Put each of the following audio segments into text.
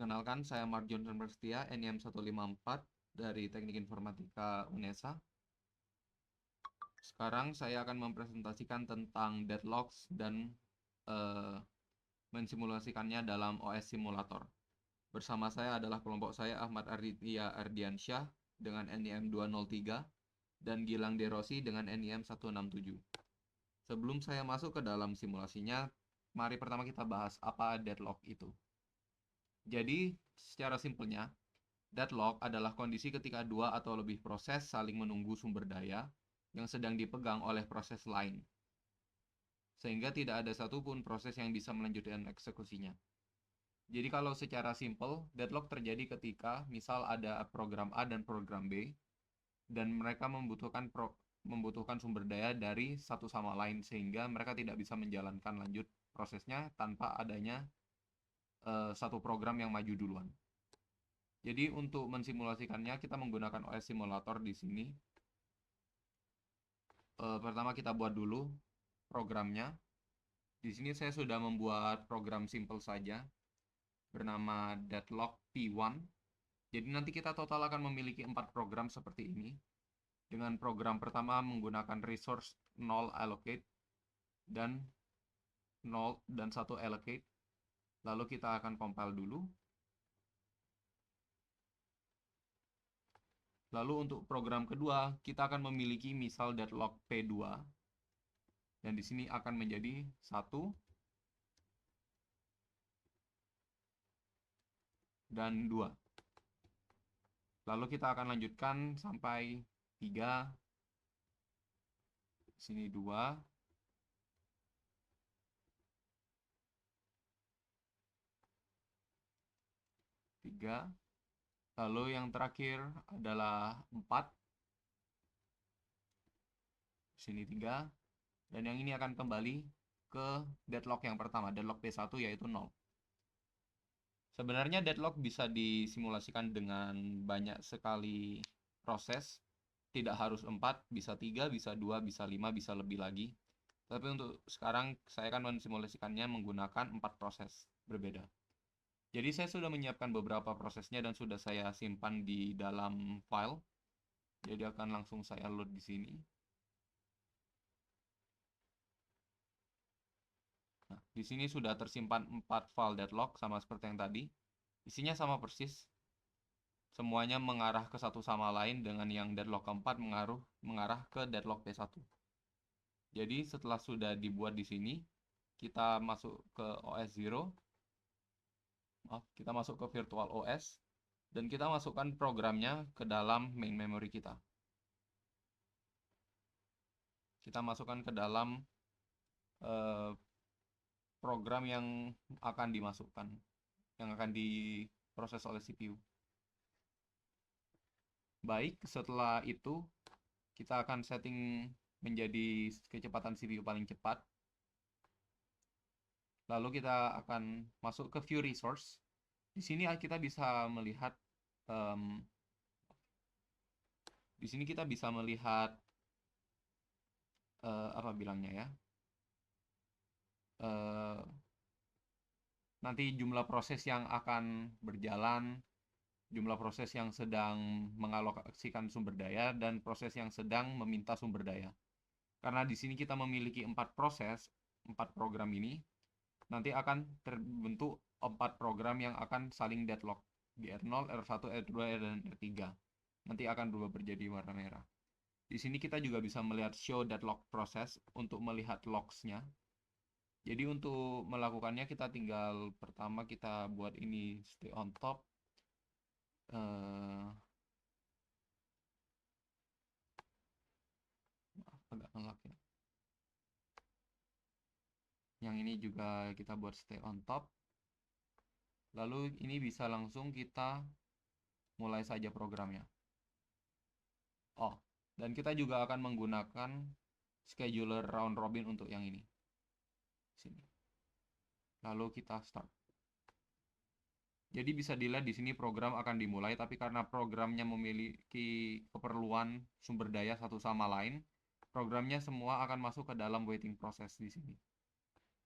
Kenalkan, saya Mark Johnson Prasetya, NIM 154 dari Teknik Informatika UNESA. Sekarang saya akan mempresentasikan tentang deadlocks dan mensimulasikannya dalam OS Simulator. Bersama saya adalah kelompok saya Ahmad Arditya Ardiansyah dengan NIM 203 dan Gilang Derosi dengan NIM 167. Sebelum saya masuk ke dalam simulasinya, mari pertama kita bahas apa deadlock itu. Jadi, secara simpelnya, deadlock adalah kondisi ketika dua atau lebih proses saling menunggu sumber daya yang sedang dipegang oleh proses lain, sehingga tidak ada satupun proses yang bisa melanjutkan eksekusinya. Jadi kalau secara simpel, deadlock terjadi ketika misal ada program A dan program B, dan mereka membutuhkan sumber daya dari satu sama lain, sehingga mereka tidak bisa menjalankan lanjut prosesnya tanpa adanya satu program yang maju duluan. Jadi untuk mensimulasikannya kita menggunakan OS Simulator di sini. Pertama kita buat dulu programnya. Di sini saya sudah membuat program simple saja bernama deadlock P1. Jadi nanti kita total akan memiliki 4 program seperti ini. Dengan program pertama menggunakan resource 0 allocate dan 0 dan 1 allocate. Lalu kita akan compile dulu. Lalu untuk program kedua, kita akan memiliki misal deadlock P2. Dan di sini akan menjadi 1 dan 2. Lalu kita akan lanjutkan sampai 3. Sini 2. 3. Lalu yang terakhir adalah 4. Sini 3. Dan yang ini akan kembali ke deadlock yang pertama, deadlock P1 yaitu 0. Sebenarnya deadlock bisa disimulasikan dengan banyak sekali proses. Tidak harus 4, bisa 3, bisa 2, bisa 5, bisa lebih lagi. Tapi untuk sekarang saya akan mensimulasikannya menggunakan 4 proses berbeda. Jadi saya sudah menyiapkan beberapa prosesnya dan sudah saya simpan di dalam file. Jadi akan langsung saya load di sini. Nah, di sini sudah tersimpan 4 file deadlock sama seperti yang tadi. Isinya sama persis. Semuanya mengarah ke satu sama lain dengan yang deadlock keempat mengarah ke deadlock P1. Jadi setelah sudah dibuat di sini, kita masuk ke OS 0. Kita masuk ke virtual OS dan kita masukkan programnya ke dalam main memory kita. Kita masukkan ke dalam program yang akan dimasukkan, yang akan diproses oleh CPU. Baik, setelah itu kita akan setting menjadi kecepatan CPU paling cepat. Lalu kita akan masuk ke view resource. Di sini kita bisa melihat di sini kita bisa melihat apa bilangnya ya? Nanti jumlah proses yang akan berjalan, jumlah proses yang sedang mengalokasikan sumber daya, dan proses yang sedang meminta sumber daya. Karena di sini kita memiliki 4 proses, 4 program ini, nanti akan terbentuk 4 program yang akan saling deadlock di R0, R1, R2, dan R3. Nanti akan berubah menjadi warna merah. Di sini kita juga bisa melihat show deadlock process untuk melihat logs-nya. Jadi untuk melakukannya kita tinggal pertama kita buat ini stay on top. Agak ngelak ya. Yang ini juga kita buat stay on top. Lalu ini bisa langsung kita mulai saja programnya. Oh, dan kita juga akan menggunakan scheduler round robin untuk yang ini. Sini. Lalu kita start. Jadi bisa dilihat di sini program akan dimulai, tapi karena programnya memiliki keperluan sumber daya satu sama lain, programnya semua akan masuk ke dalam waiting process di sini.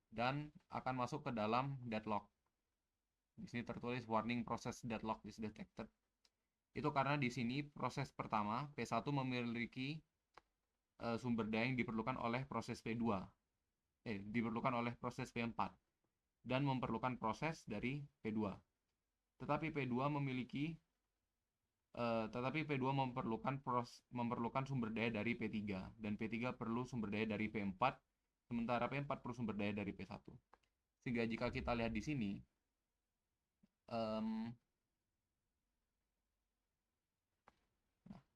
Dan akan masuk ke dalam deadlock. Di sini tertulis warning process deadlock is detected. Itu karena di sini proses pertama P1 memiliki sumber daya yang diperlukan oleh proses P2. Diperlukan oleh proses P4 dan memerlukan proses dari P2. Tetapi P2 memerlukan sumber daya dari P3 dan P3 perlu sumber daya dari P4, sementara P4 perlu sumber daya dari P1. Sehingga jika kita lihat di sini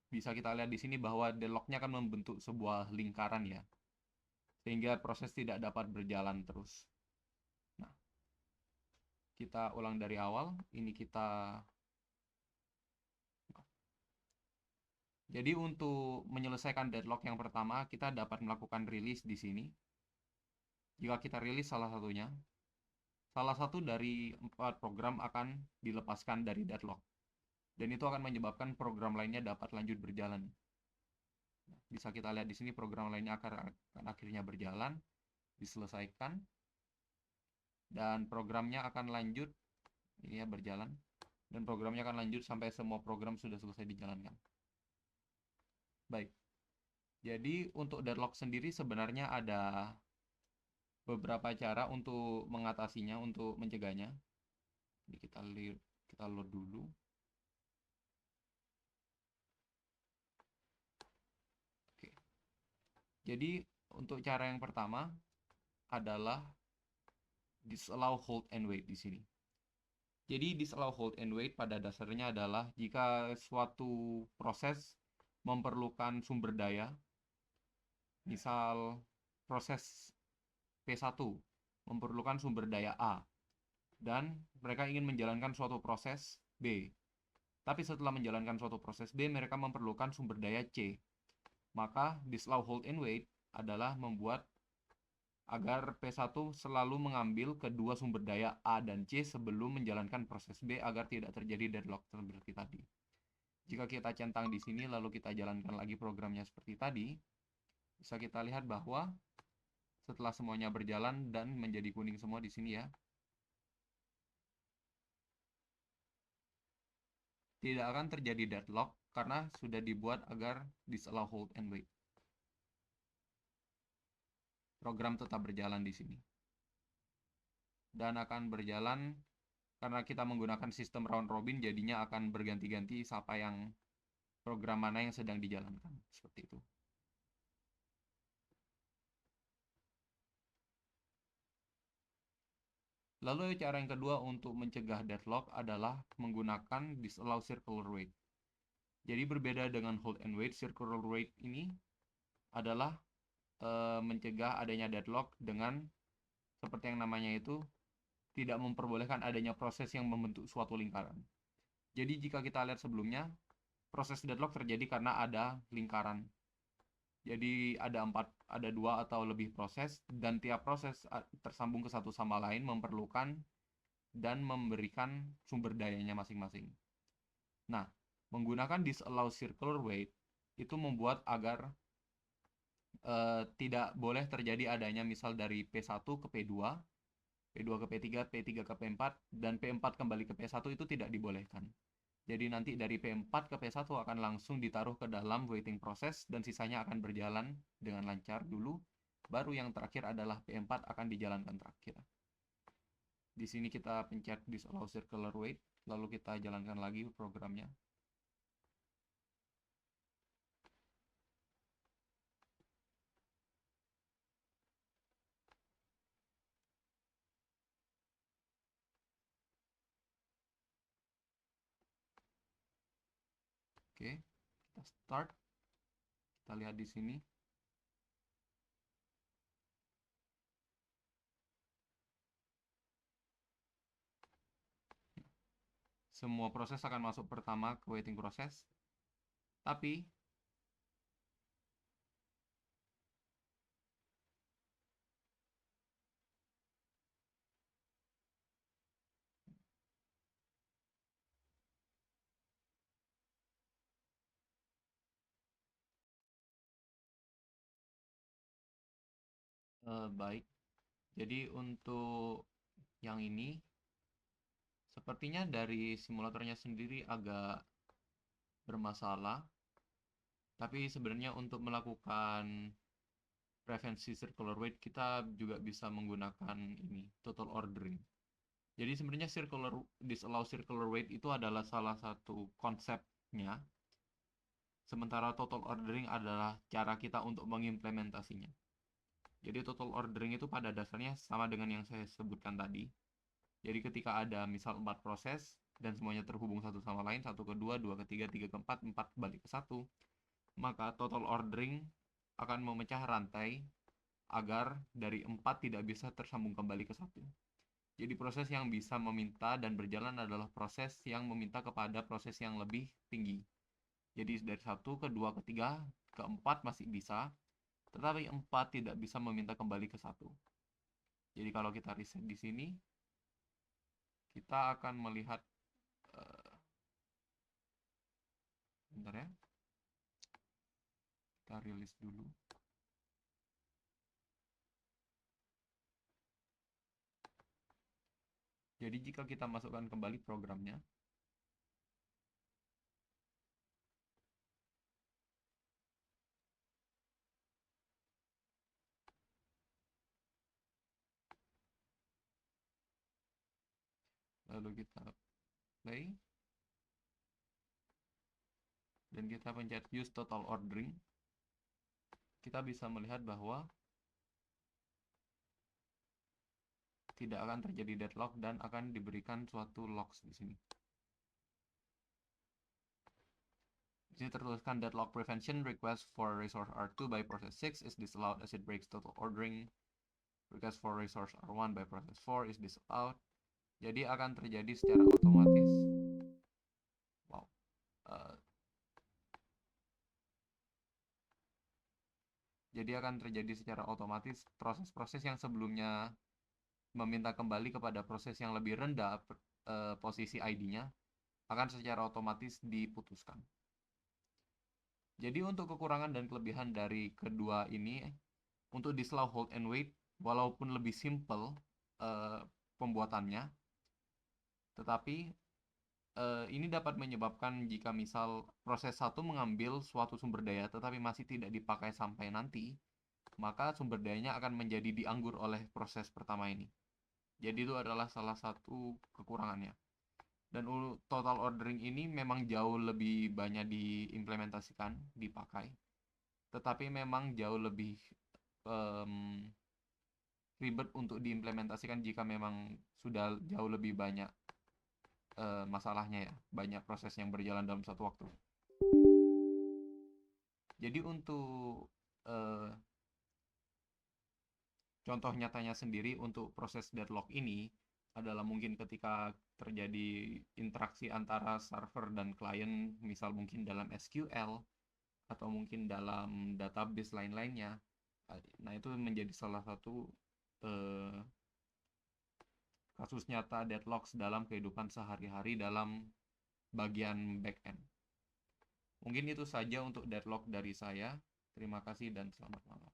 bisa kita lihat di sini bahwa deadlock-nya akan membentuk sebuah lingkaran ya, sehingga proses tidak dapat berjalan terus. Nah, kita ulang dari awal. Jadi untuk menyelesaikan deadlock yang pertama, kita dapat melakukan release di sini. Jika kita release salah satu dari 4 program akan dilepaskan dari deadlock. Dan itu akan menyebabkan program lainnya dapat lanjut berjalan. Bisa kita lihat di sini program lainnya akan akhirnya berjalan, diselesaikan, dan programnya akan lanjut, ini ya berjalan, dan programnya akan lanjut sampai semua program sudah selesai dijalankan. Baik, jadi untuk deadlock sendiri sebenarnya ada beberapa cara untuk mengatasinya, untuk mencegahnya. Jadi kita load dulu. Oke. Jadi untuk cara yang pertama adalah disallow hold and wait di sini. Jadi disallow hold and wait pada dasarnya adalah jika suatu proses memerlukan sumber daya, misal proses P1 memerlukan sumber daya A, dan mereka ingin menjalankan suatu proses B. Tapi setelah menjalankan suatu proses B, mereka memerlukan sumber daya C. Maka disallow hold and wait adalah membuat agar P1 selalu mengambil kedua sumber daya A dan C sebelum menjalankan proses B agar tidak terjadi deadlock seperti tadi. Jika kita centang di sini lalu kita jalankan lagi programnya seperti tadi, bisa kita lihat bahwa setelah semuanya berjalan dan menjadi kuning semua di sini ya, tidak akan terjadi deadlock karena sudah dibuat agar disallow hold and wait. Program tetap berjalan di sini. Dan akan berjalan karena kita menggunakan sistem round robin, jadinya akan berganti-ganti siapa yang program mana yang sedang dijalankan. Seperti itu. Lalu cara yang kedua untuk mencegah deadlock adalah menggunakan disallow circular wait. Jadi berbeda dengan hold and wait, circular wait ini adalah mencegah adanya deadlock dengan seperti yang namanya itu tidak memperbolehkan adanya proses yang membentuk suatu lingkaran. Jadi jika kita lihat sebelumnya, proses deadlock terjadi karena ada lingkaran. Jadi ada 2 atau lebih proses, dan tiap proses tersambung ke satu sama lain memerlukan dan memberikan sumber dayanya masing-masing. Nah, menggunakan disallow circular wait itu membuat agar tidak boleh terjadi adanya misal dari P1 ke P2, P2 ke P3, P3 ke P4, dan P4 kembali ke P1 itu tidak dibolehkan. Jadi nanti dari P4 ke P1 akan langsung ditaruh ke dalam waiting process dan sisanya akan berjalan dengan lancar dulu. Baru yang terakhir adalah P4 akan dijalankan terakhir. Di sini kita pencet disallow circular wait, lalu kita jalankan lagi programnya. Oke, kita start. Kita lihat di sini. Semua proses akan masuk pertama ke waiting process. Tapi baik. Jadi untuk yang ini Sepertinya dari simulatornya sendiri agak bermasalah, tapi sebenarnya untuk melakukan prevensi circular weight kita juga bisa menggunakan ini total ordering. Jadi sebenarnya disallow circular weight itu adalah salah satu konsepnya, sementara total ordering adalah cara kita untuk mengimplementasinya. Jadi total ordering itu pada dasarnya sama dengan yang saya sebutkan tadi. Jadi ketika ada misal 4 proses dan semuanya terhubung satu sama lain, 1 ke 2, 2 ke 3, 3 ke 4, 4 balik ke 1, maka total ordering akan memecah rantai agar dari 4 tidak bisa tersambung kembali ke 1. Jadi proses yang bisa meminta dan berjalan adalah proses yang meminta kepada proses yang lebih tinggi. Jadi dari 1 ke 2 ke 3 ke 4 masih bisa, tetapi 4 tidak bisa meminta kembali ke 1. Jadi kalau kita riset di sini, kita akan melihat bentar ya. Kita rilis dulu. Jadi jika kita masukkan kembali programnya, lalu kita play, dan kita pencet use total ordering, kita bisa melihat bahwa tidak akan terjadi deadlock dan akan diberikan suatu logs di sini. Di sini tertuliskan deadlock prevention request for resource R2 by process 6 is disallowed as it breaks total ordering. Request for resource R1 by process 4 is disallowed. Jadi akan terjadi secara otomatis. Wow. Jadi akan terjadi secara otomatis proses-proses yang sebelumnya meminta kembali kepada proses yang lebih rendah posisi ID-nya akan secara otomatis diputuskan. Jadi untuk kekurangan dan kelebihan dari kedua ini, untuk disallow hold and wait, walaupun lebih simple pembuatannya, tetapi ini dapat menyebabkan jika misal proses 1 mengambil suatu sumber daya tetapi masih tidak dipakai sampai nanti, maka sumber dayanya akan menjadi dianggur oleh proses pertama ini. Jadi itu adalah salah satu kekurangannya. Dan total ordering ini memang jauh lebih banyak diimplementasikan, dipakai. Tetapi memang jauh lebih ribet untuk diimplementasikan jika memang sudah jauh lebih banyak masalahnya ya, banyak proses yang berjalan dalam satu waktu. Jadi untuk contoh nyatanya sendiri untuk proses deadlock ini adalah mungkin ketika terjadi interaksi antara server dan klien, misal mungkin dalam SQL atau mungkin dalam database lain-lainnya. Nah, itu menjadi salah satu kasus nyata deadlocks dalam kehidupan sehari-hari dalam bagian backend. Mungkin itu saja untuk deadlock dari saya. Terima kasih dan selamat malam.